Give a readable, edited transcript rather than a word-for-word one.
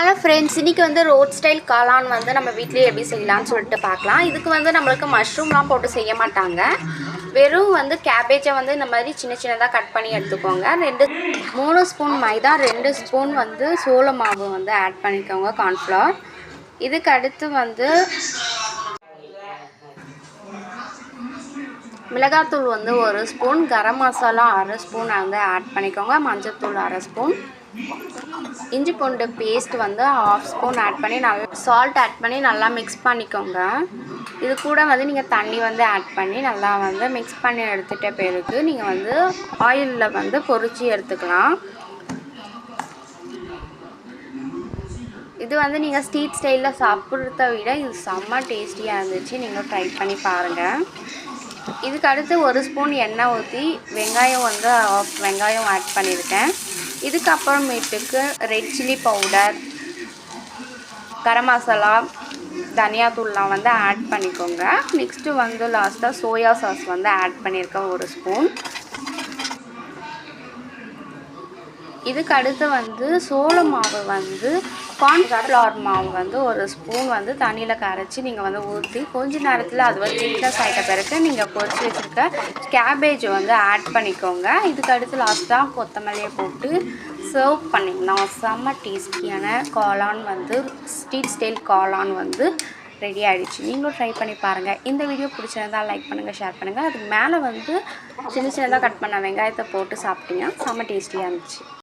Hello friends, இன்றைக்கி வந்து road style காளான் வந்து நம்ம வீட்லேயே எப்படி செய்யலாம்னு சொல்லிட்டு பார்க்கலாம். இதுக்கு வந்து நம்மளுக்கு மஷ்ரூம்லாம் போட்டு செய்ய மாட்டாங்க. வெறும் வந்து கேபேஜை வந்து இந்த மாதிரி சின்ன சின்னதாக கட் பண்ணி எடுத்துக்கோங்க. 3 ஸ்பூன் மைதா, 2 ஸ்பூன் வந்து சோள மாவு வந்து ஆட் பண்ணிக்கோங்க, கார்ன்ஃப்ளவர். இதுக்கு அடுத்து வந்து மிளகாத்தூள் வந்து 1 ஸ்பூன், கரம் மசாலா அரை ஸ்பூன் வந்து ஆட் பண்ணிக்கோங்க, மஞ்சள்தூள் அரை ஸ்பூன், இஞ்சி பூண்டு பேஸ்ட் வந்து 1/2 ஸ்பூன் ஆட் பண்ணி நல்லா சால்ட் ஆட் பண்ணி நல்லா மிக்ஸ் பண்ணிக்கோங்க. இது கூட வந்து நீங்கள் தண்ணி வந்து ஆட் பண்ணி நல்லா வந்து மிக்ஸ் பண்ணி எடுத்துகிட்ட பிறகு நீங்கள் வந்து ஆயிலில் வந்து பொரிச்சு எடுத்துக்கலாம். இது வந்து நீங்கள் ஸ்ட்ரீட் ஸ்டைலில் சாப்பிட்றத விட இது செம்ம டேஸ்டியாக இருந்துச்சு. நீங்கள் ட்ரை பண்ணி பாருங்கள். இதுக்கு அடுத்து 1 ஸ்பூன் எண்ணெய் ஊற்றி வெங்காயம் வந்து 1/2 வெங்காயம் ஆட் பண்ணியிருக்கேன். இதுக்கப்புறமேட்டுக்கு red chilli powder, garam masala, தனியாத்தூள்லாம் வந்து ஆட் பண்ணிக்கோங்க. நெக்ஸ்ட்டு வந்து லாஸ்ட்டாக சோயா சாஸ் வந்து ஆட் பண்ணியிருக்கேன் 1 ஸ்பூன். இதுக்கு அடுத்து வந்து சோள மாவு வந்து கார்ன்ஃப்ளவர் மாவு வந்து 1 ஸ்பூன் வந்து தண்ணியில் கரைச்சி நீங்கள் வந்து ஊற்றி கொஞ்ச நேரத்தில் அது வந்து திக்னஸ் ஆகிட்ட பிறகு நீங்கள் பொரிச்சு வச்சுருக்க கேபேஜ் வந்து ஆட் பண்ணிக்கோங்க. இதுக்கு அடுத்து லாஸ்ட்டாக கொத்தமல்லியை போட்டு சர்வ் பண்ணிங்கன்னா செம்ம டேஸ்டியான காளான் வந்து ஸ்ட்ரீட் ஸ்டைல் காளான் வந்து ரெடி ஆகிடுச்சு. நீங்களும் ட்ரை பண்ணி பாருங்கள். இந்த வீடியோ பிடிச்சிருந்தால் லைக் பண்ணுங்கள், ஷேர் பண்ணுங்கள். அதுக்கு மேலே வந்து சின்ன சின்னதாக கட் பண்ண வெங்காயத்தை போட்டு சாப்பிட்டீங்கன்னா செம்ம டேஸ்டியாக இருந்துச்சு.